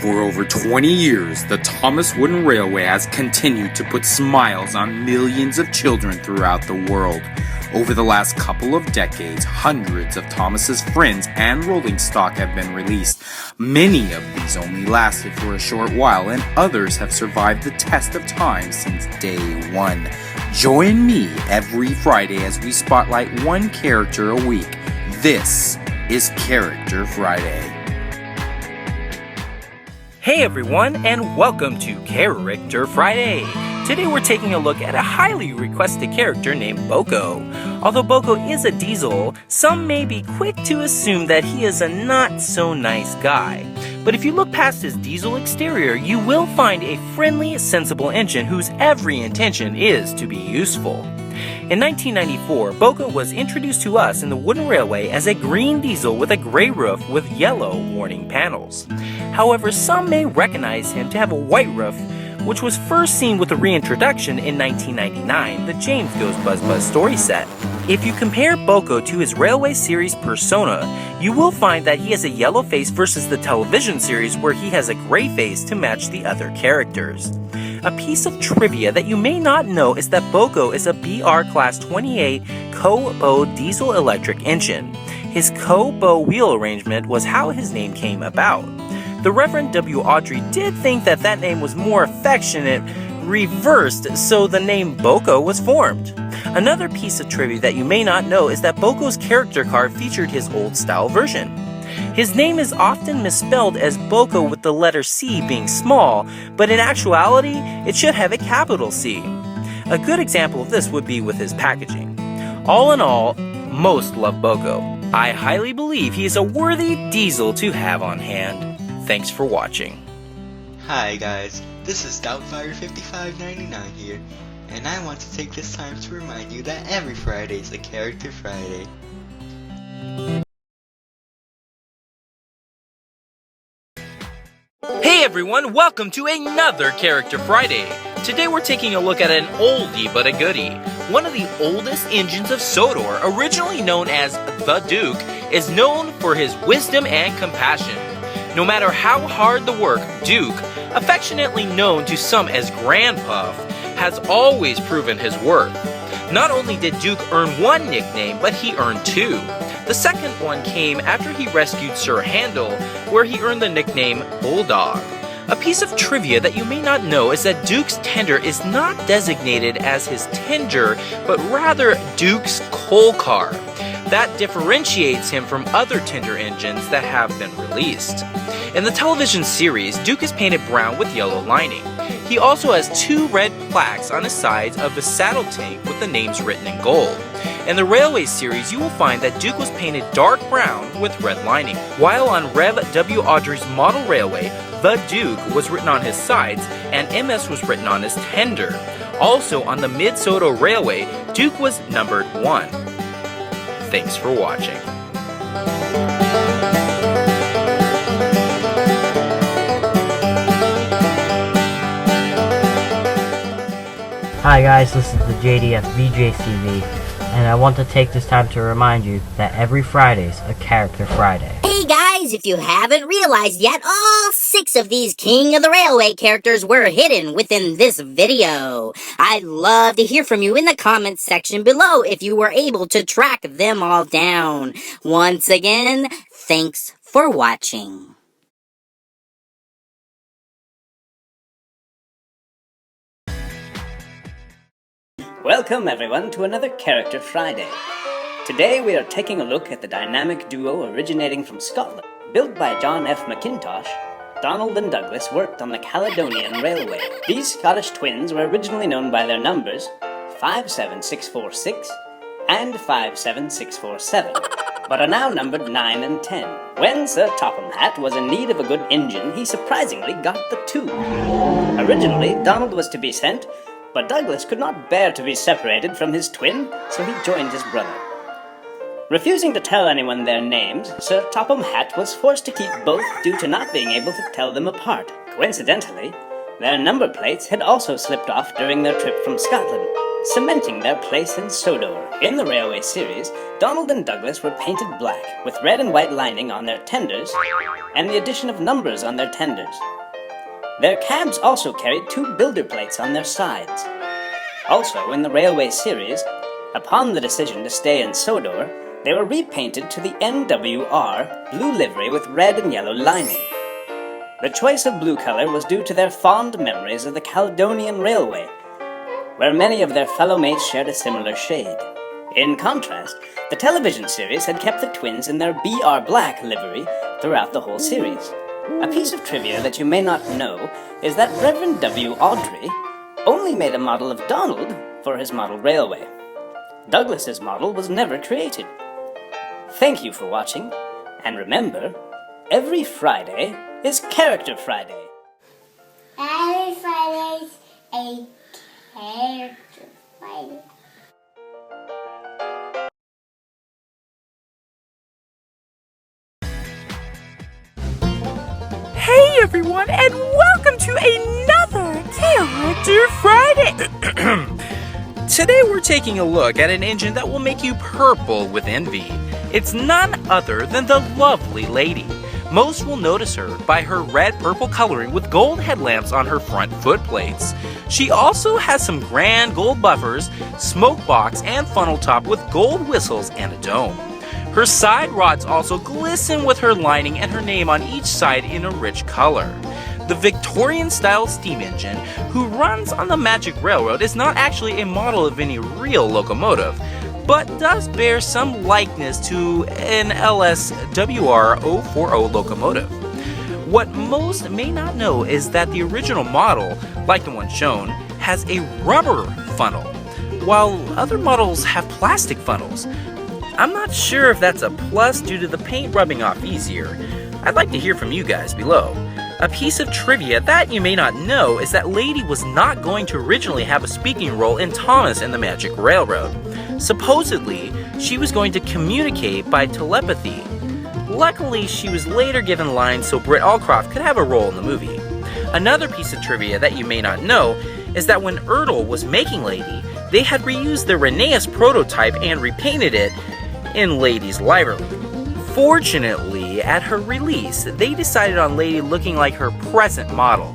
For over 20 years, the Thomas Wooden Railway has continued to put smiles on millions of children throughout the world. Over the last couple of decades, hundreds of Thomas's friends and rolling stock have been released. Many of these only lasted for a short while, and others have survived the test of time since day one. Join me every Friday as we spotlight one character a week. This is Character Friday. Hey everyone, and welcome to Character Friday. Today we're taking a look at a highly requested character named Boco. Although Boco is a diesel, some may be quick to assume that he is a not-so-nice guy. But if you look past his diesel exterior, you will find a friendly, sensible engine whose every intention is to be useful. In 1994, Boco was introduced to us in the Wooden Railway as a green diesel with a gray roof with yellow warning panels. However, some may recognize him to have a white roof, which was first seen with the reintroduction in 1999, the James Goes Buzz Buzz story set. If you compare Boco to his Railway series persona, you will find that he has a yellow face versus the television series where he has a gray face to match the other characters. A piece of trivia that you may not know is that Boco is a BR Class 28 Co-Bow diesel-electric engine. His Co-Bow wheel arrangement was how his name came about. The Reverend W. Audrey did think that that name was more affectionate, reversed, so the name Boco was formed. Another piece of trivia that you may not know is that Boco's character card featured his old-style version. His name is often misspelled as Boco with the letter C being small, but in actuality, it should have a capital C. A good example of this would be with his packaging. All in all, most love Boco. I highly believe he is a worthy diesel to have on hand. Thanks for watching. Hi guys, this is Doubtfire5599 here, and I want to take this time to remind you that every Friday is a Character Friday. Hey everyone, welcome to another Character Friday. Today we're taking a look at an oldie but a goodie. One of the oldest engines of SODOR, originally known as the Duke, is known for his wisdom and compassion. No matter how hard the work, Duke, affectionately known to some as Grandpuff, has always proven his worth. Not only did Duke earn one nickname, but he earned two. The second one came after he rescued Sir Handel, where he earned the nickname Bulldog. A piece of trivia that you may not know is that Duke's tender is not designated as his tender, but rather Duke's coal car. That differentiates him from other tender engines that have been released. In the television series, Duke is painted brown with yellow lining. He also has two red plaques on the sides of the saddle tank with the names written in gold. In the Railway series, you will find that Duke was painted dark brown with red lining. While on Rev W. Audrey's model railway, the Duke was written on his sides and MS was written on his tender. Also on the Mid-Soto Railway, Duke was numbered 1. Thanks for watching. Hi guys, this is the JDF VJCV, and I want to take this time to remind you that every Friday's a Character Friday. Hey guys, if you haven't realized yet, all 6 of these King of the Railway characters were hidden within this video. I'd love to hear from you in the comments section below if you were able to track them all down. Once again, thanks for watching. Welcome everyone to another Character Friday. Today we are taking a look at the dynamic duo originating from Scotland. Built by John F. McIntosh, Donald and Douglas worked on the Caledonian Railway. These Scottish twins were originally known by their numbers 57646 and 57647, but are now numbered 9 and 10. When Sir Topham Hatt was in need of a good engine, he surprisingly got the 2. Originally, Donald was to be sent, but Douglas could not bear to be separated from his twin, so he joined his brother. Refusing to tell anyone their names, Sir Topham Hatt was forced to keep both due to not being able to tell them apart. Coincidentally, their number plates had also slipped off during their trip from Scotland, cementing their place in SODOR. In the railway series, Donald and Douglas were painted black, with red and white lining on their tenders, and the addition of numbers on their tenders. Their cabs also carried 2 builder plates on their sides. Also, in the railway series, upon the decision to stay in SODOR, they were repainted to the NWR blue livery with red and yellow lining. The choice of blue color was due to their fond memories of the Caledonian Railway, where many of their fellow mates shared a similar shade. In contrast, the television series had kept the twins in their BR Black livery throughout the whole series. A piece of trivia that you may not know is that Reverend W. Audrey only made a model of Donald for his model railway. Douglas's model was never created. Thank you for watching, and remember, every Friday is Character Friday. Every Friday's a Character Friday. Hey everyone, and welcome to another Character Friday! Today we're taking a look at an engine that will make you purple with envy. It's none other than the lovely lady. Most will notice her by her red-purple coloring with gold headlamps on her front footplates. She also has some grand gold buffers, smoke box, and funnel top with gold whistles and a dome. Her side rods also glisten with her lining and her name on each side in a rich color. The Victorian-style steam engine, who runs on the Magic Railroad, is not actually a model of any real locomotive, but does bear some likeness to an LSWR 040 locomotive. What most may not know is that the original model, like the one shown, has a rubber funnel, while other models have plastic funnels. I'm not sure if that's a plus due to the paint rubbing off easier. I'd like to hear from you guys below. A piece of trivia that you may not know is that Lady was not going to originally have a speaking role in Thomas and the Magic Railroad. Supposedly, she was going to communicate by telepathy. Luckily, she was later given lines so Britt Allcroft could have a role in the movie. Another piece of trivia that you may not know is that when Ertl was making Lady, they had reused the Rheneas prototype and repainted it in Lady's livery. Fortunately, at her release, they decided on Lady looking like her present model.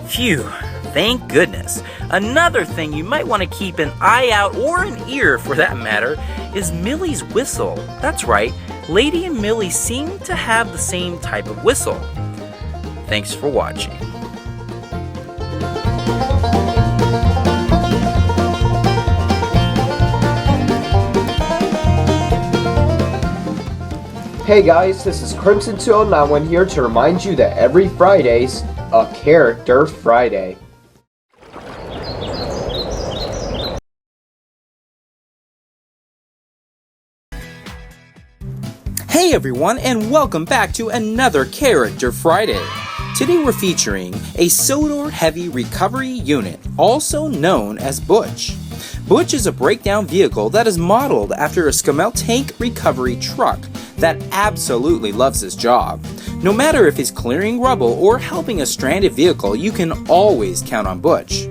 Phew, thank goodness. Another thing you might want to keep an eye out, or an ear for that matter, is Millie's whistle. That's right, Lady and Millie seem to have the same type of whistle. Thanks for watching. Hey guys, this is Crimson209 here to remind you that every Friday's a Character Friday. Hey everyone, and welcome back to another Character Friday. Today we're featuring a SODOR heavy recovery unit, also known as Butch. Butch is a breakdown vehicle that is modeled after a Scamel tank recovery truck that absolutely loves his job. No matter if he's clearing rubble or helping a stranded vehicle, you can always count on Butch.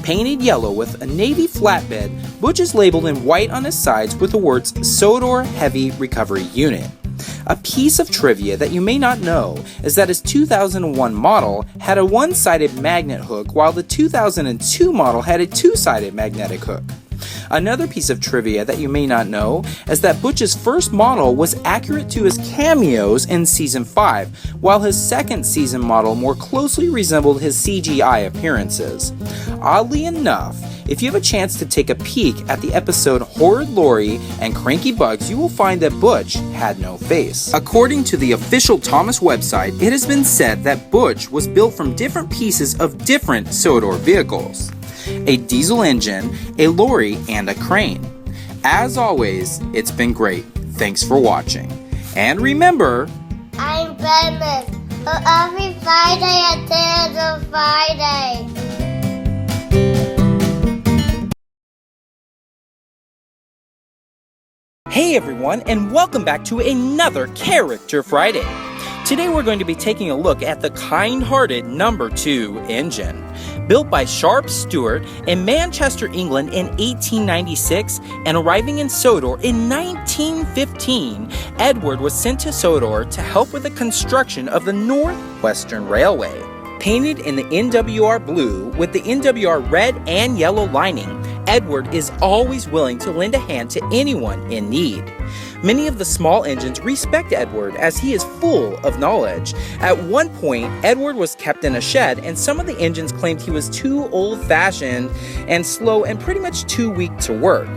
Painted yellow with a navy flatbed, Butch is labeled in white on his sides with the words SODOR Heavy Recovery Unit. A piece of trivia that you may not know is that his 2001 model had a one-sided magnet hook, while the 2002 model had a two-sided magnetic hook. Another piece of trivia that you may not know is that Butch's first model was accurate to his cameos in Season 5, while his second season model more closely resembled his CGI appearances. Oddly enough, if you have a chance to take a peek at the episode Horrid Lori and Cranky Bugs, you will find that Butch had no face. According to the official Thomas website, it has been said that Butch was built from different pieces of different SODOR vehicles: a diesel engine, a lorry, and a crane. As always, it's been great. Thanks for watching. And remember, I'm Bennett. So every Friday at Character Friday. Hey everyone, and welcome back to another Character Friday. Today we're going to be taking a look at the kind-hearted number 2 engine. Built by Sharp Stewart in Manchester, England in 1896 and arriving in SODOR in 1915, Edward was sent to SODOR to help with the construction of the North Western Railway. Painted in the NWR blue with the NWR red and yellow lining, Edward is always willing to lend a hand to anyone in need. Many of the small engines respect Edward as he is full of knowledge. At one point, Edward was kept in a shed and some of the engines claimed he was too old-fashioned and slow and pretty much too weak to work.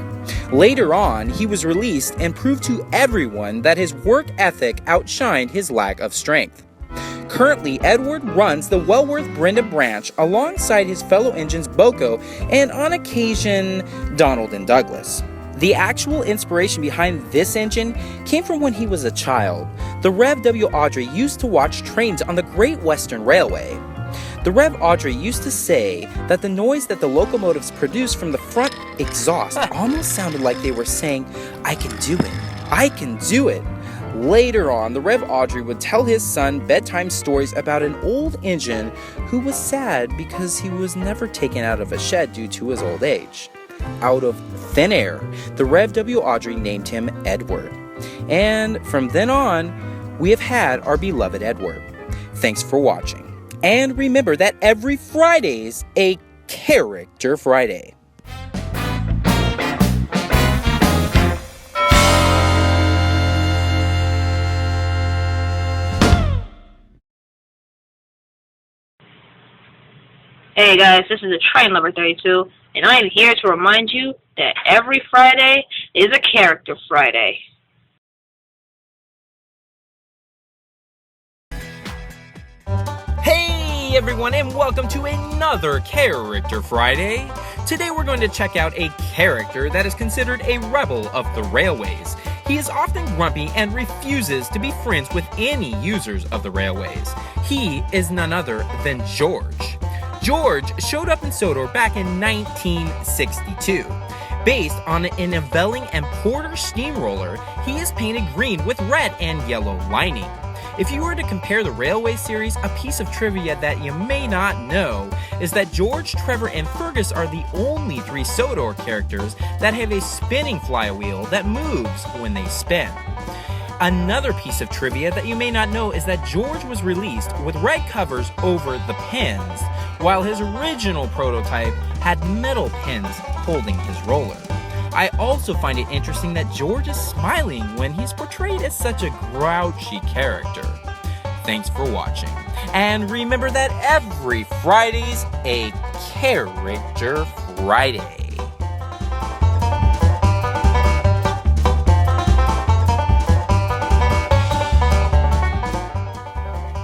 Later on, he was released and proved to everyone that his work ethic outshined his lack of strength. Currently, Edward runs the Wellworth-Brenda branch alongside his fellow engines Boco and on occasion Donald and Douglas. The actual inspiration behind this engine came from when he was a child. The Rev W. Audrey used to watch trains on the Great Western Railway. The Rev Audrey used to say that the noise that the locomotives produced from the front exhaust almost sounded like they were saying, "I can do it, I can do it." Later on, the Rev Audrey would tell his son bedtime stories about an old engine who was sad because he was never taken out of a shed due to his old age. Out of thin air, the Rev W. Audrey named him Edward. And from then on, we have had our beloved Edward. Thanks for watching. And remember that every Friday's a Character Friday. Hey guys, this is the Train Lover 32, and I am here to remind you that every Friday is a Character Friday. Hey everyone, and welcome to another Character Friday. Today we're going to check out a character that is considered a rebel of the railways. He is often grumpy and refuses to be friends with any users of the railways. He is none other than George. George showed up in SODOR back in 1962. Based on an Evelyn and Porter steamroller, he is painted green with red and yellow lining. If you were to compare the Railway series, a piece of trivia that you may not know is that George, Trevor, and Fergus are the only 3 SODOR characters that have a spinning flywheel that moves when they spin. Another piece of trivia that you may not know is that George was released with red covers over the pins, while his original prototype had metal pins holding his roller. I also find it interesting that George is smiling when he's portrayed as such a grouchy character. Thanks for watching, and remember that every Friday's a Character Friday.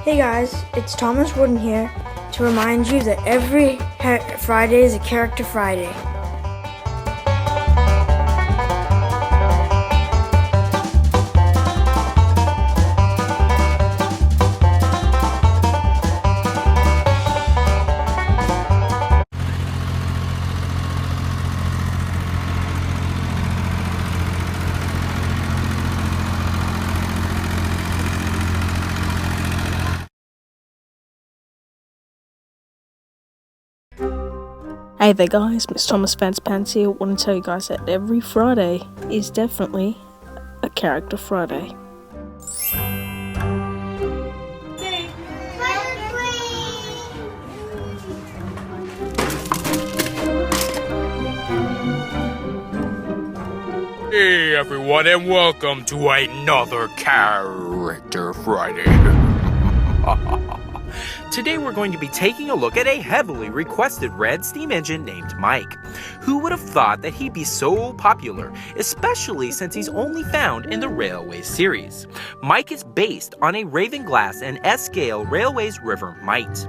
Hey guys, it's Thomas Wooden here to remind you that every Friday is a Character Friday. Hey there guys, Miss Thomas Pants here. I want to tell you guys that every Friday is definitely a Character Friday. Hey everyone, and welcome to another Character Friday. Today we're going to be taking a look at a heavily requested red steam engine named Mike. Who would have thought that he'd be so popular, especially since he's only found in the Railway series? Mike is based on a Raven Glass and S-scale Railways River Mite.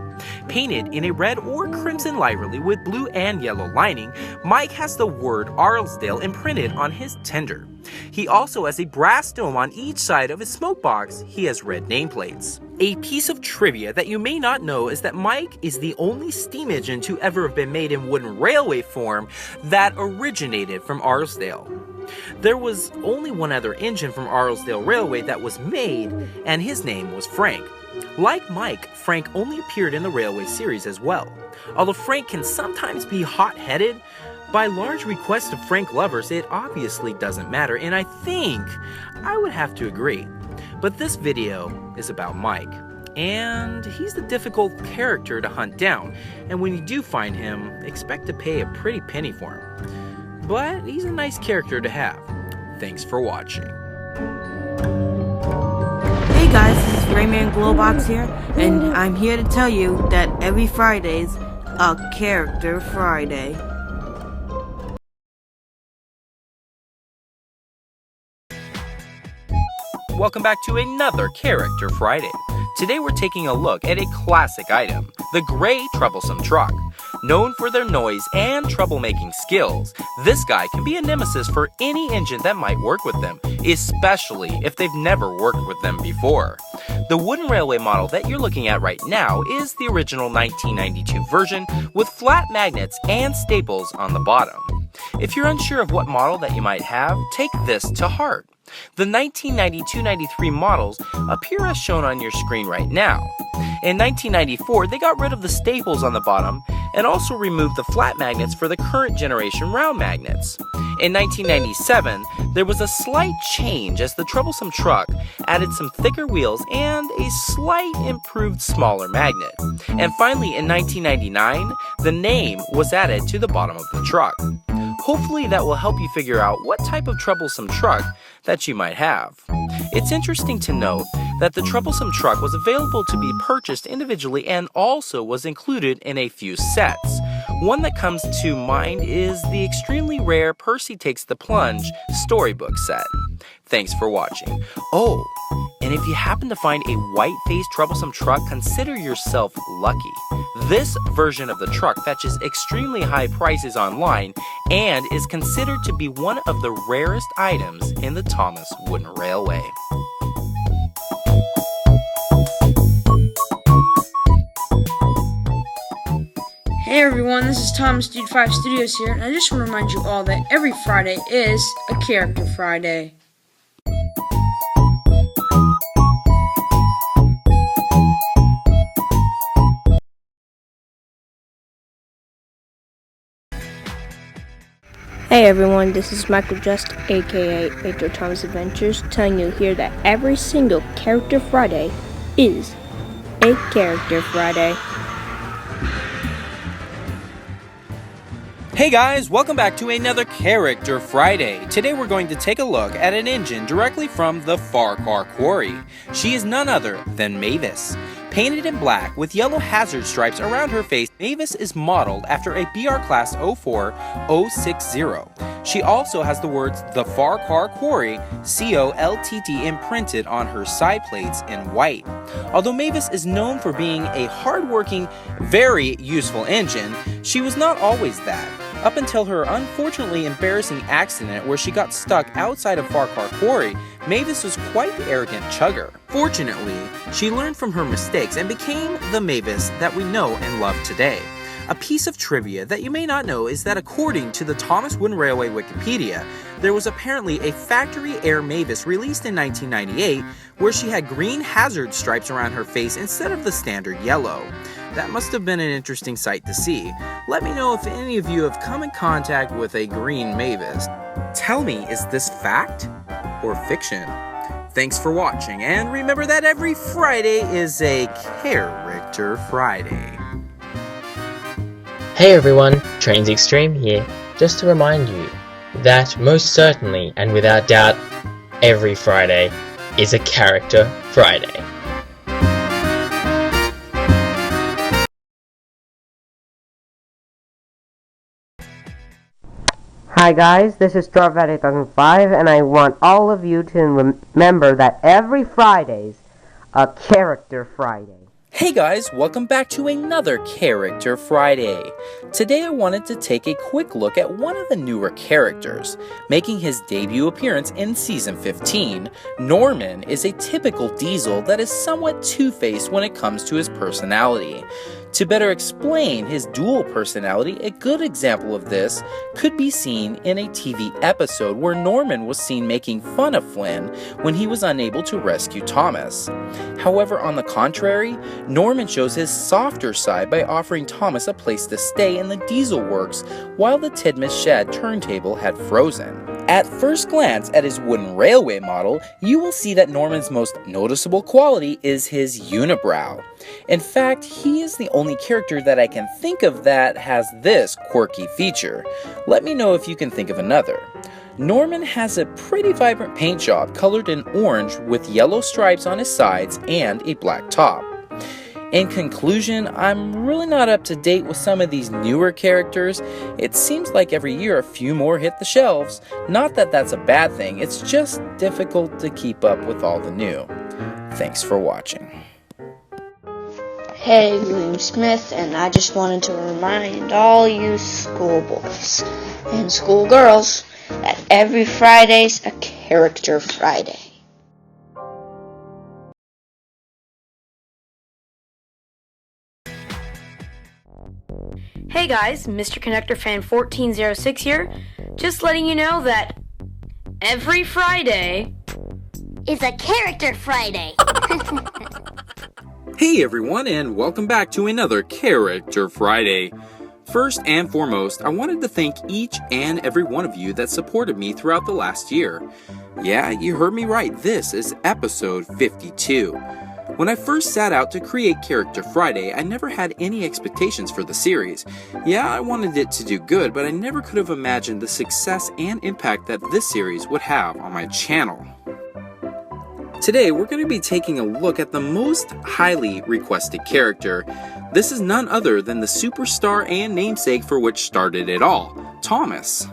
Painted in a red or crimson livery with blue and yellow lining, Mike has the word Arlesdale imprinted on his tender. He also has a brass dome on each side of his smoke box. He has red nameplates. A piece of trivia that you may not know is that Mike is the only steam engine to ever have been made in wooden railway form that originated from Arlesdale. There was only one other engine from Arlesdale Railway that was made, and his name was Frank. Like Mike, Frank only appeared in the Railway series as well. Although Frank can sometimes be hot-headed, by large requests of Frank lovers, it obviously doesn't matter, and I think I would have to agree. But this video is about Mike, and he's the difficult character to hunt down, and when you do find him, expect to pay a pretty penny for him. But he's a nice character to have. Thanks for watching. Hey guys, this is Rayman Glowbox here, and I'm here to tell you that every Friday's a Character Friday. Welcome back to another Character Friday. Today we're taking a look at a classic item, the gray Troublesome truck. Known for their noise and troublemaking skills, this guy can be a nemesis for any engine that might work with them, especially if they've never worked with them before. The wooden railway model that you're looking at right now is the original 1992 version with flat magnets and staples on the bottom. If you're unsure of what model that you might have, take this to heart. The 1992-93 models appear as shown on your screen right now. In 1994, they got rid of the staples on the bottom and also removed the flat magnets for the current generation round magnets. In 1997, there was a slight change as the Troublesome truck added some thicker wheels and a slight improved smaller magnet. And finally, in 1999, the name was added to the bottom of the truck. Hopefully that will help you figure out what type of Troublesome truck that you might have. It's interesting to note that the Troublesome truck was available to be purchased individually and also was included in a few sets. One that comes to mind is the extremely rare Percy Takes the Plunge storybook set. Thanks for watching. Oh, and if you happen to find a white-faced Troublesome truck, consider yourself lucky. This version of the truck fetches extremely high prices online and is considered to be one of the rarest items in the Thomas Wooden Railway. Hey everyone, this is Thomas Dude 5 Studios here, and I just want to remind you all that every Friday is a Character Friday. Hey everyone, this is Michael Just, aka Major Thomas Adventures, telling you here that every single Character Friday is a Character Friday. Hey guys, welcome back to another Character Friday. Today we're going to take a look at an engine directly from the Farquhar Quarry. She is none other than Mavis. Painted in black with yellow hazard stripes around her face, Mavis is modeled after a BR Class 04060. She also has the words The Farquhar Quarry, COLTT imprinted on her side plates in white. Although Mavis is known for being a hard-working, very useful engine, she was not always that. Up until her unfortunately embarrassing accident where she got stuck outside of Farquhar Quarry, Mavis was quite the arrogant chugger. Fortunately, she learned from her mistakes and became the Mavis that we know and love today. A piece of trivia that you may not know is that according to the Thomas Wooden Railway Wikipedia, there was apparently a factory air Mavis released in 1998 where she had green hazard stripes around her face instead of the standard yellow. That must have been an interesting sight to see. Let me know if any of you have come in contact with a green Mavis. Tell me, is this fact or fiction? Thanks for watching, and remember that every Friday is a Character Friday. Hey everyone, Trains Extreme here, just to remind you that most certainly and without doubt, every Friday is a Character Friday. Hi guys, this is Strawberry 2005, and I want all of you to remember that every Friday's a Character Friday. Hey guys, welcome back to another Character Friday. Today I wanted to take a quick look at one of the newer characters. Making his debut appearance in Season 15, Norman is a typical diesel that is somewhat two-faced when it comes to his personality. To better explain his dual personality, a good example of this could be seen in a TV episode where Norman was seen making fun of Flynn when he was unable to rescue Thomas. However, on the contrary, Norman shows his softer side by offering Thomas a place to stay in the diesel works while the Tidmouth shed turntable had frozen. At first glance at his wooden railway model, you will see that Norman's most noticeable quality is his unibrow. In fact, he is the only character that I can think of that has this quirky feature. Let me know if you can think of another. Norman has a pretty vibrant paint job colored in orange with yellow stripes on his sides and a black top. In conclusion, I'm really not up to date with some of these newer characters. It seems like every year a few more hit the shelves. Not that that's a bad thing, it's just difficult to keep up with all the new. Thanks for watching. Hey, William Smith, and I just wanted to remind all you schoolboys and schoolgirls that every Friday's a Character Friday. Hey guys, Mr. Connector Fan 1406 here. Just letting you know that every Friday is a Character Friday. Hey everyone, and welcome back to another Character Friday. First and foremost, I wanted to thank each and every one of you that supported me throughout the last year. Yeah, you heard me right, this is episode 52. When I first set out to create Character Friday, I never had any expectations for the series. Yeah, I wanted it to do good, but I never could have imagined the success and impact that this series would have on my channel. Today, we're going to be taking a look at the most highly requested character. This is none other than the superstar and namesake for which started it all, Thomas.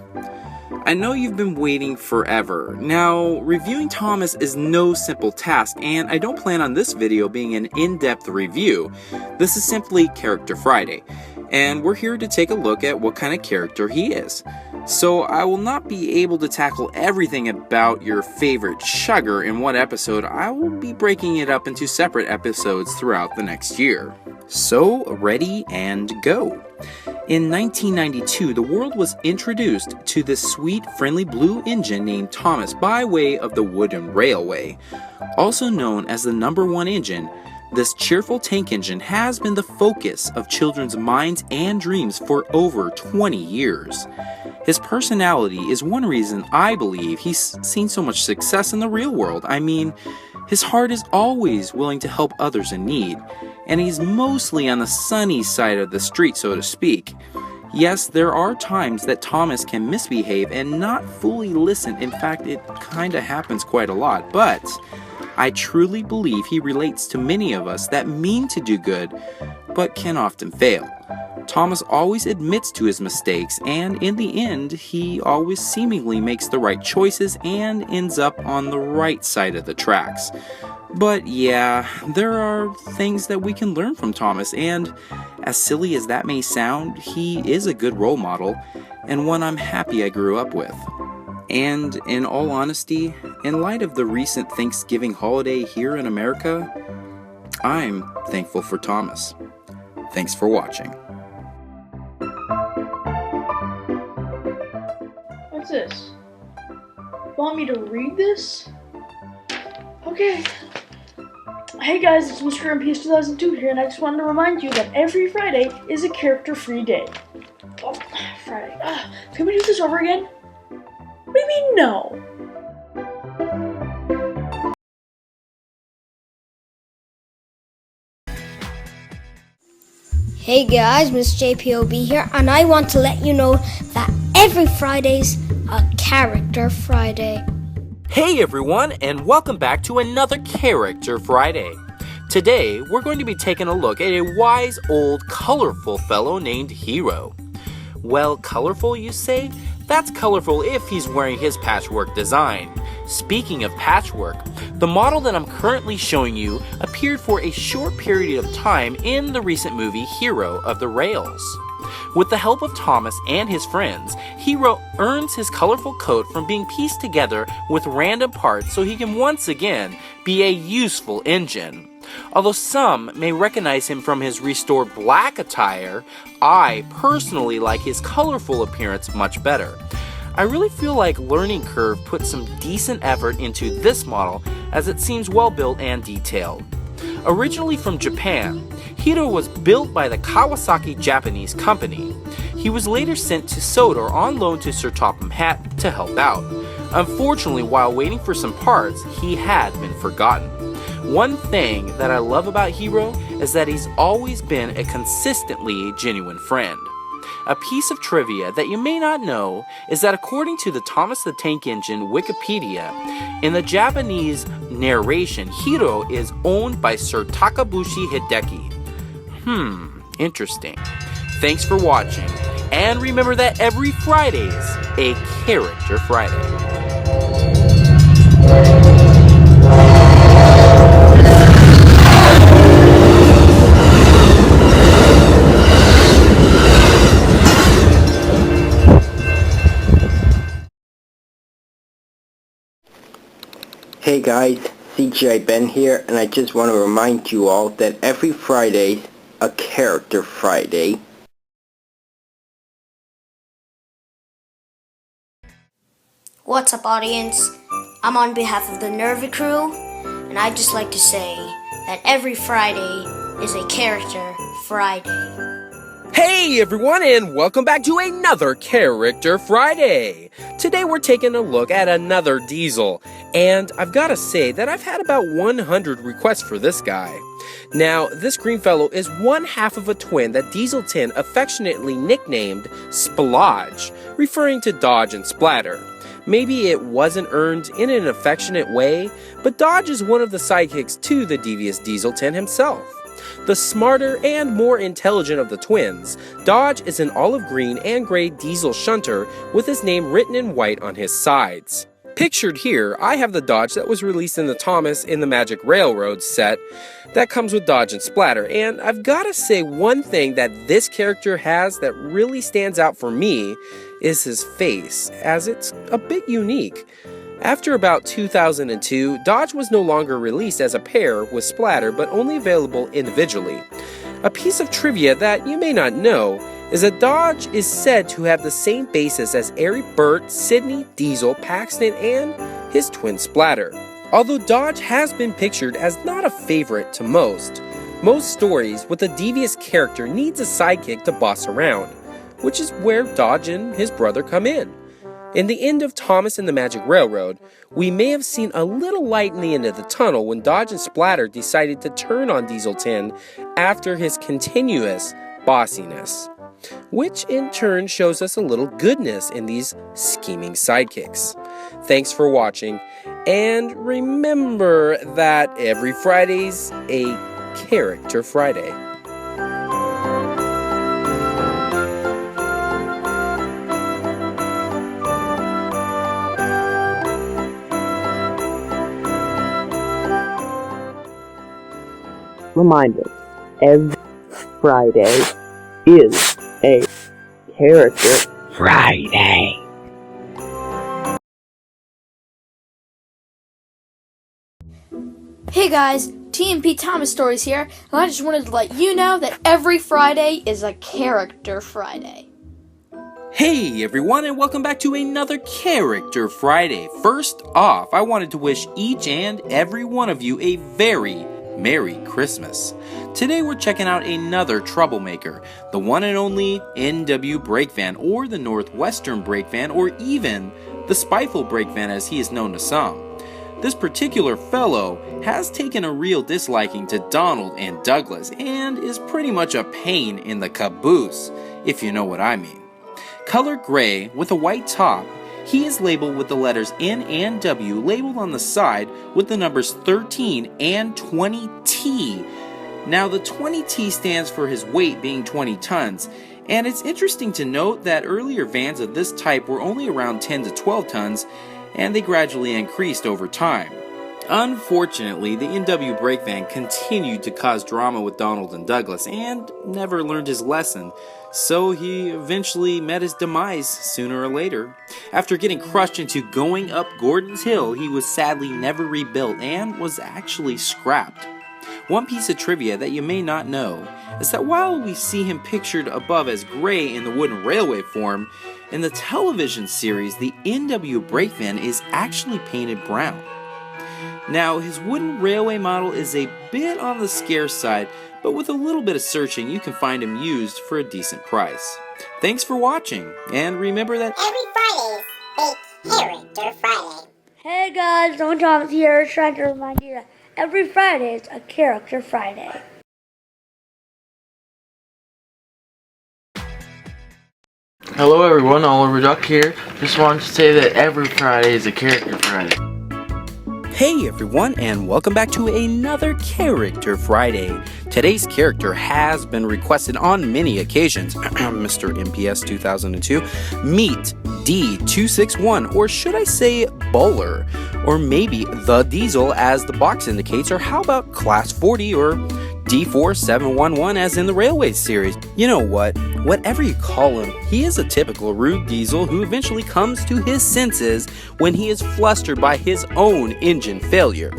I know you've been waiting forever. Now, reviewing Thomas is no simple task, and I don't plan on this video being an in-depth review. This is simply Character Friday, and we're here to take a look at what kind of character he is. So I will not be able to tackle everything about your favorite sugar in one episode. I will be breaking it up into separate episodes throughout the next year. So, ready and go. In 1992, the world was introduced to this sweet, friendly blue engine named Thomas by way of the wooden railway. Also known as the #1 engine, this cheerful tank engine has been the focus of children's minds and dreams for over 20 years. His personality is one reason I believe he's seen so much success in the real world. I mean, his heart is always willing to help others in need, and he's mostly on the sunny side of the street, so to speak. Yes, there are times that Thomas can misbehave and not fully listen. In fact, it kinda happens quite a lot, but I truly believe he relates to many of us that mean to do good, but can often fail. Thomas always admits to his mistakes, and in the end, he always seemingly makes the right choices and ends up on the right side of the tracks. But yeah, there are things that we can learn from Thomas, and as silly as that may sound, he is a good role model, and one I'm happy I grew up with. And in all honesty, in light of the recent Thanksgiving holiday here in America, I'm thankful for Thomas. Thanks for watching. What's this? Want me to read this? Okay. Hey guys, it's Mr. MPS2002 here, and I just wanted to remind you that every Friday is a character-free day. Oh, Friday. Can we do this over again? What do you mean, no? Hey guys, Miss JPOB here, and I want to let you know that every Friday's a Character Friday. Hey everyone, and welcome back to another Character Friday. Today, we're going to be taking a look at a wise old colorful fellow named Hiro. Well, colorful you say? That's colorful if he's wearing his patchwork design. Speaking of patchwork, the model that I'm currently showing you appeared for a short period of time in the recent movie Hiro of the Rails. With the help of Thomas and his friends, Hiro earns his colorful coat from being pieced together with random parts so he can once again be a useful engine. Although some may recognize him from his restored black attire, I personally like his colorful appearance much better. I really feel like Learning Curve put some decent effort into this model as it seems well built and detailed. Originally from Japan, Hiro was built by the Kawasaki Japanese company. He was later sent to SODOR on loan to Sir Topham Hatt to help out. Unfortunately, while waiting for some parts, he had been forgotten. One thing that I love about Hiro is that he's always been a consistently genuine friend. A piece of trivia that you may not know is that according to the Thomas the Tank Engine Wikipedia, in the Japanese narration, Hiro is owned by Sir Takabushi Hideki. Interesting. Thanks for watching, and remember that every Friday's a Character Friday. Hey guys, CGI Ben here, and I just want to remind you all that every Friday's a Character Friday. What's up, audience? I'm on behalf of the Nervy crew, and I'd just like to say that every Friday is a Character Friday. Hey everyone, and welcome back to another Character Friday. Today we're taking a look at another Diesel, and I've got to say that I've had about 100 requests for this guy. Now, this green fellow is one half of a twin that Diesel 10 affectionately nicknamed Splodge, referring to Dodge and Splatter. Maybe it wasn't earned in an affectionate way, but Dodge is one of the sidekicks to the devious Diesel 10 himself. The smarter and more intelligent of the twins, Dodge is an olive green and gray diesel shunter with his name written in white on his sides. Pictured here, I have the Dodge that was released in the Thomas in the Magic Railroad set that comes with Dodge and Splatter, and I've gotta say one thing that this character has that really stands out for me is his face, as it's a bit unique. After about 2002, Dodge was no longer released as a pair with Splatter, but only available individually. A piece of trivia that you may not know is that Dodge is said to have the same basis as Airy Burt, Sydney, Diesel, Paxton, and his twin Splatter. Although Dodge has been pictured as not a favorite to most stories with a devious character needs a sidekick to boss around, which is where Dodge and his brother come in. In the end of Thomas and the Magic Railroad, we may have seen a little light in the end of the tunnel when Dodge and Splatter decided to turn on Diesel 10 after his continuous bossiness, which in turn shows us a little goodness in these scheming sidekicks. Thanks for watching, and remember that every Friday's a Character Friday. Reminder, every Friday is a Character Friday. Hey guys, TMP Thomas Stories here, and I just wanted to let you know that every Friday is a Character Friday. Hey everyone, and welcome back to another Character Friday. First off, I wanted to wish each and every one of you a very Merry Christmas. Today we're checking out another troublemaker, the one and only NW Brakevan, or the Northwestern Brakevan, or even the Spiteful Brakevan as he is known to some. This particular fellow has taken a real disliking to Donald and Douglas and is pretty much a pain in the caboose, if you know what I mean. Colored gray with a white top, he is labeled with the letters N and W labeled on the side with the numbers 13 and 20T. Now the 20T stands for his weight being 20 tons, and it's interesting to note that earlier vans of this type were only around 10 to 12 tons, and they gradually increased over time. Unfortunately, the NW Brakevan continued to cause drama with Donald and Douglas and never learned his lesson, so he eventually met his demise sooner or later. After getting crushed into going up Gordon's Hill, he was sadly never rebuilt and was actually scrapped. One piece of trivia that you may not know is that while we see him pictured above as gray in the wooden railway form, in the television series, the NW Brakevan is actually painted brown. Now, his wooden railway model is a bit on the scarce side, but with a little bit of searching, you can find him used for a decent price. Thanks for watching, and remember that Every Friday's a Character Friday. Hey guys, Don Thomas here, trying to remind you that every Friday is a Character Friday. Hello everyone, Oliver Duck here. Just wanted to say that every Friday is a Character Friday. Hey everyone, and welcome back to another Character Friday. Today's character has been requested on many occasions. Mr. MPS 2002, meet D261, or should I say Boulder, or maybe the Diesel as the box indicates, or how about Class 40 or D4711 as in the Railway series. You know what? Whatever you call him, he is a typical rude diesel who eventually comes to his senses when he is flustered by his own engine failure.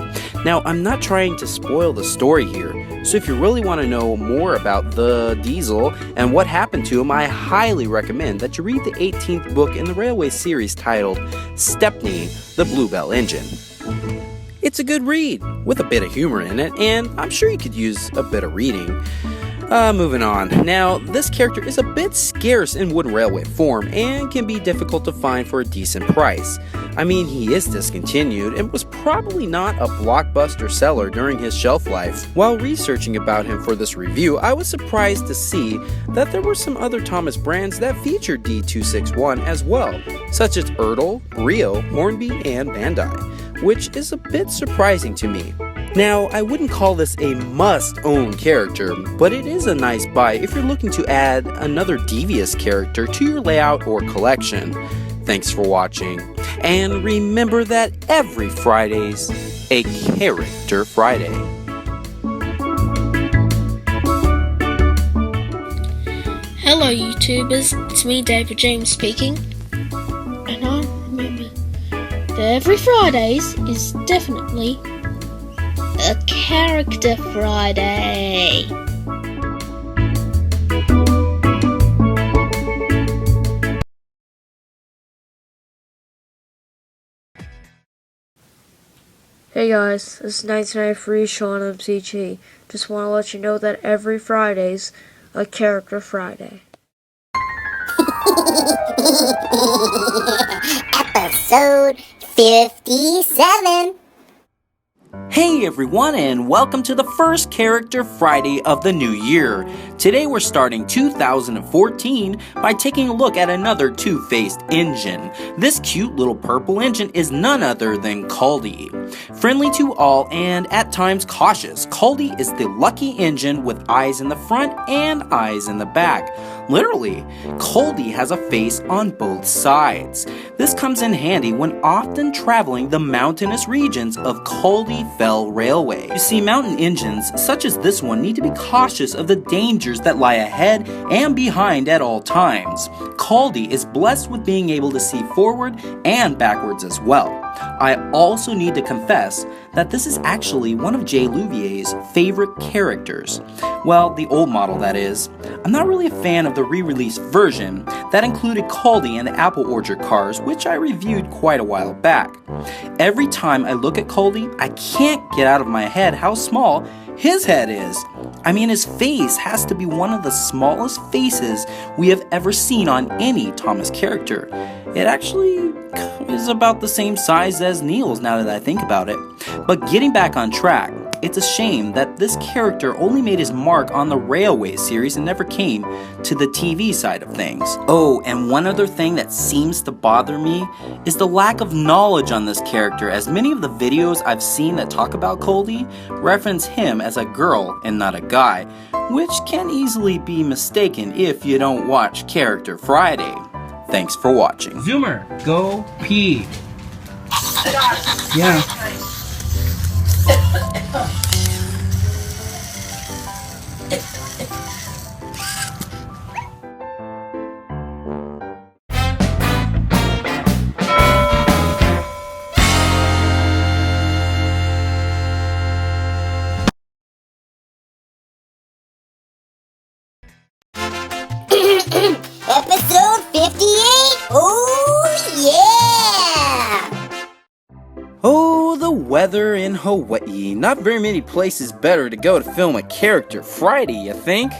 Now, I'm not trying to spoil the story here, so if you really want to know more about the Diesel and what happened to him, I highly recommend that you read the 18th book in the Railway series titled Stepney, the Bluebell Engine. It's a good read, with a bit of humor in it, and I'm sure you could use a bit of reading. Moving on. Now, this character is a bit scarce in wooden railway form and can be difficult to find for a decent price. I mean, he is discontinued and was probably not a blockbuster seller during his shelf life. While researching about him for this review, I was surprised to see that there were some other Thomas brands that featured D261 as well, such as Ertl, Rio, Hornby, and Bandai, which is a bit surprising to me. Now, I wouldn't call this a must-own character, but it is a nice buy if you're looking to add another devious character to your layout or collection. Thanks for watching, and remember that every Friday's a Character Friday. Hello YouTubers, it's me David James speaking, and I remember that every Fridays is definitely a Character Friday. Hey guys, this is 1993 Sean MCG. Just want to let you know that every Friday's a Character Friday. Episode 57. Hey everyone, and welcome to the first Character Friday of the new year. Today we're starting 2014 by taking a look at another two-faced engine. This cute little purple engine is none other than Culdee. Friendly to all and at times cautious, Culdee is the lucky engine with eyes in the front and eyes in the back. Literally, Culdee has a face on both sides. This comes in handy when often traveling the mountainous regions of Culdee Fell Railway. You see, mountain engines such as this one need to be cautious of the dangers that lie ahead and behind at all times. Culdee is blessed with being able to see forward and backwards as well. I also need to confess that this is actually one of Jlouvier's favorite characters. Well, the old model, that is. I'm not really a fan of the re-released version that included Culdee and the Apple Orchard cars, which I reviewed quite a while back. Every time I look at Culdee, I can't get out of my head how small his head is. I mean, his face has to be one of the smallest faces we have ever seen on any Thomas character. It actually is about the same size as Neil's now that I think about it. But getting back on track, it's a shame that this character only made his mark on the Railway series and never came to the TV side of things. Oh, and one other thing that seems to bother me is the lack of knowledge on this character, as many of the videos I've seen that talk about Culdee reference him as a girl and not a guy, which can easily be mistaken if you don't watch Character Friday. Thanks for watching. Zoomer, go pee. Yeah. weather in Hawaii. Not very many places better to go to film a Character Friday, you think?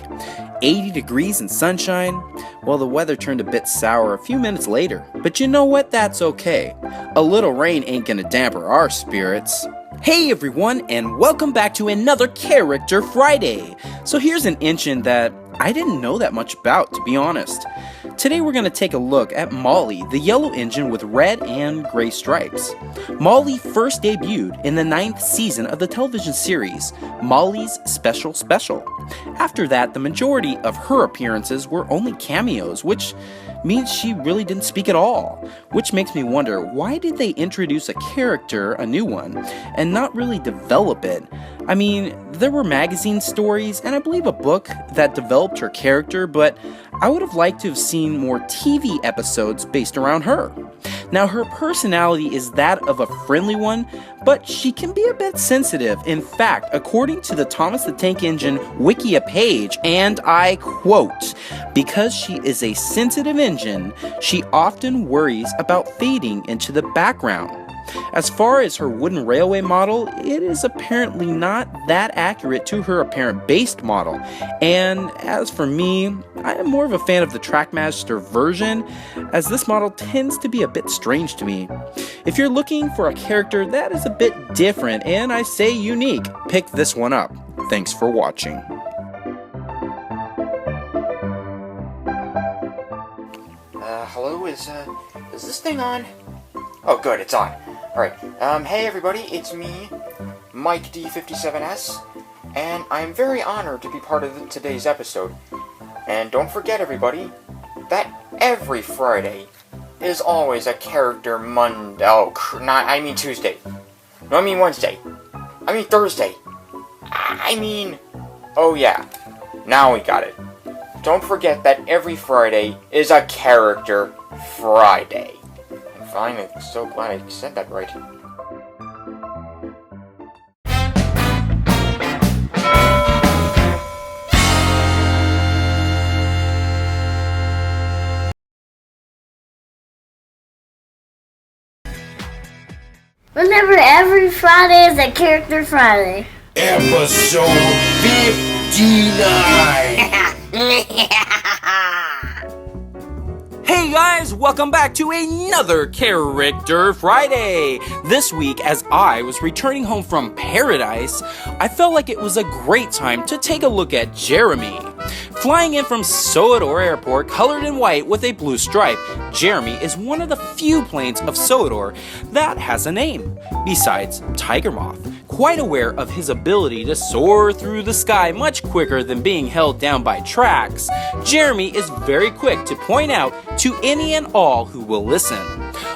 80 degrees and sunshine? Well, the weather turned a bit sour a few minutes later. But you know what? That's okay. A little rain ain't gonna damper our spirits. Hey everyone, and welcome back to another Character Friday. So here's an engine that I didn't know that much about, to be honest. Today we're going to take a look at Molly, the yellow engine with red and gray stripes. Molly first debuted in the 9th season of the television series, Molly's Special Special. After that, the majority of her appearances were only cameos, which means she really didn't speak at all. Which makes me wonder, why did they introduce a character, a new one, and not really develop it? I mean, there were magazine stories and I believe a book that developed her character, but I would have liked to have seen more TV episodes based around her. Now, her personality is that of a friendly one, but she can be a bit sensitive. In fact, according to the Thomas the Tank Engine Wikia page, and I quote, "Because she is a sensitive engine, she often worries about fading into the background." As far as her wooden railway model, it is apparently not that accurate to her apparent based model. And as for me, I am more of a fan of the Trackmaster version, as this model tends to be a bit strange to me. If you're looking for a character that is a bit different, and I say unique, pick this one up. Thanks for watching. Hello, is this thing on? Oh, good, it's on. Alright, hey everybody, it's me, Mike D57S, and I'm very honored to be part of today's episode. And don't forget, everybody, that every Friday is always a character Monday. Oh, I mean Tuesday. No, I mean Wednesday. I mean Thursday. Oh yeah, now we got it. Don't forget that every Friday is a Character Friday. Fine, I'm so glad I said that right. Remember, every Friday is a Character Friday. Episode 59! Hey guys, welcome back to another Character Friday! This week, as I was returning home from paradise, I felt like it was a great time to take a look at Jeremy. Flying in from SODOR Airport, colored in white with a blue stripe, Jeremy is one of the few planes of SODOR that has a name, besides Tiger Moth. Quite aware of his ability to soar through the sky much quicker than being held down by tracks, Jeremy is very quick to point out to any and all who will listen.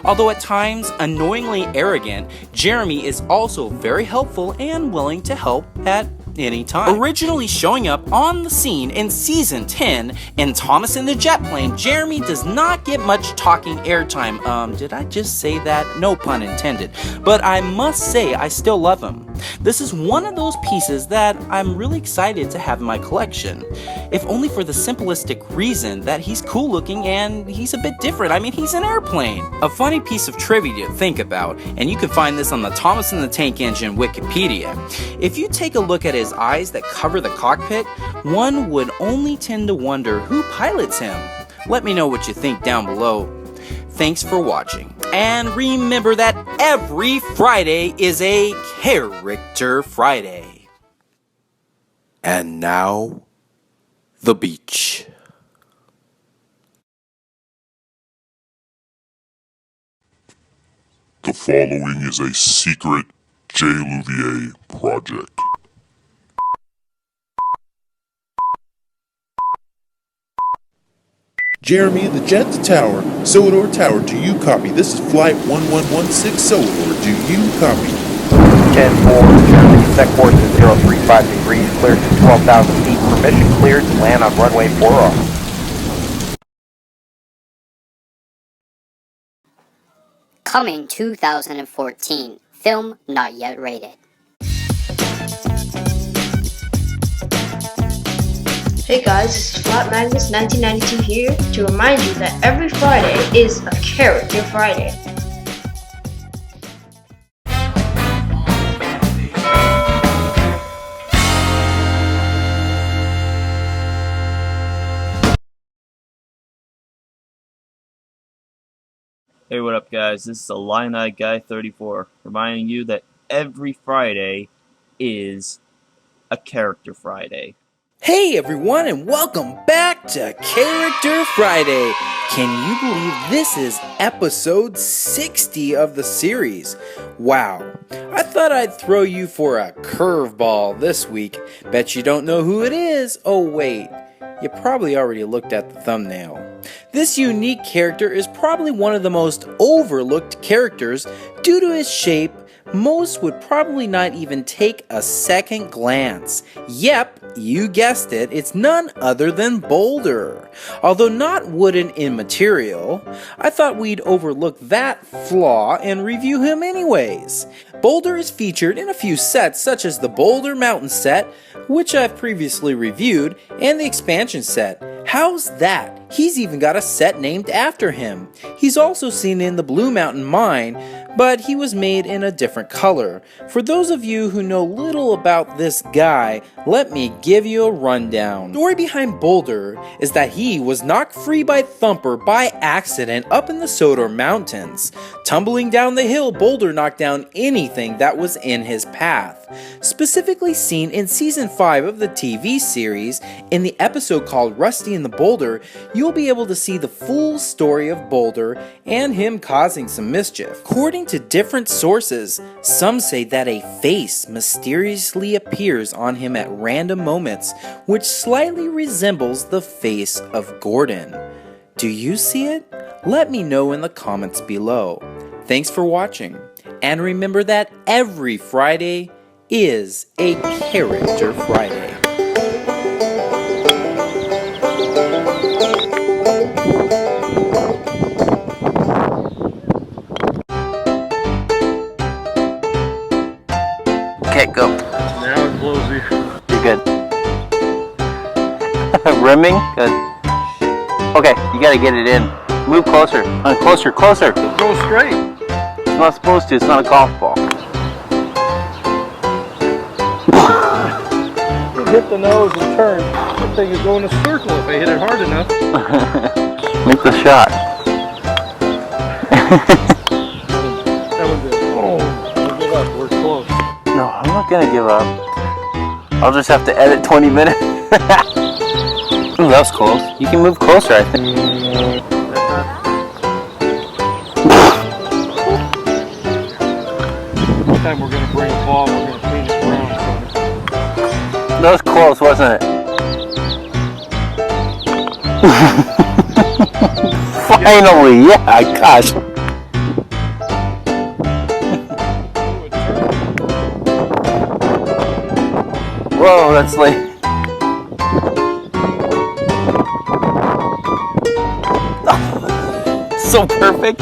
Although at times annoyingly arrogant, Jeremy is also very helpful and willing to help at any time. Originally showing up on the scene in Season 10 in Thomas and the Jet Plane, Jeremy does not get much talking airtime. Did I just say that? No pun intended. But I must say I still love him. This is one of those pieces that I'm really excited to have in my collection. If only for the simplistic reason that he's cool looking and he's a bit different. I mean, he's an airplane. A funny piece of trivia to think about, and you can find this on the Thomas and the Tank Engine Wikipedia. If you take a look at his eyes that cover the cockpit, one would only tend to wonder who pilots him. Let me know what you think down below. Thanks for watching. And remember that every Friday is a Character Friday. And now, the beach. The following is a secret Jlouvier project. Jeremy, the jet to tower. SODOR tower, do you copy? This is flight 1116 SODOR, do you copy? 10-4, Jeremy, set course at 035 degrees, cleared to 12,000 feet, permission cleared to land on runway 40. Coming 2014. Film not yet rated. Hey guys, this is Flat Magnus 1992 here to remind you that every Friday is a Character Friday. Hey, what up, guys? This is a Lion-Eyed Guy 34, reminding you that every Friday is a Character Friday. Hey everyone, and welcome back to Character Friday. Can you believe this is episode 60 of the series? Wow, I thought I'd throw you for a curveball this week. Bet you don't know who it is. Oh wait, you probably already looked at the thumbnail. This unique character is probably one of the most overlooked characters due to his shape. Most would probably not even take a second glance. Yep, you guessed it, it's none other than Boulder. Although not wooden in material, I thought we'd overlook that flaw and review him anyways. Boulder is featured in a few sets such as the Boulder Mountain set, which I've previously reviewed, and the expansion set. How's that? He's even got a set named after him. He's also seen in the Blue Mountain Mine, but he was made in a different color. For those of you who know little about this guy, let me give you a rundown. The story behind Boulder is that he was knocked free by Thumper by accident up in the SODOR mountains. Tumbling down the hill, Boulder knocked down anything that was in his path. Specifically seen in season 5 of the TV series, in the episode called Rusty and the Boulder, you'll be able to see the full story of Boulder and him causing some mischief. According to different sources, some say that a face mysteriously appears on him at random moments, which slightly resembles the face of Gordon. Do you see it? Let me know in the comments below. Thanks for watching, and remember that every Friday is a Character Friday. Okay, go. Now it's Jlouvier. You're good. Rimming? Good. Okay, you gotta get it in. Move closer. Closer, closer. Go straight. It's not supposed to, it's not a golf ball. Hit the nose and turn. That thing is going in a circle if I hit it hard enough. Make the shot. That was it. Oh, don't give up. We're close. No, I'm not gonna give up. I'll just have to edit 20 minutes. Ooh, that was close. You can move closer, I think. This time we're gonna bring a ball. We're gonna clean it brown. That was close, wasn't it? Finally, yeah, gosh. Whoa, that's like... so perfect.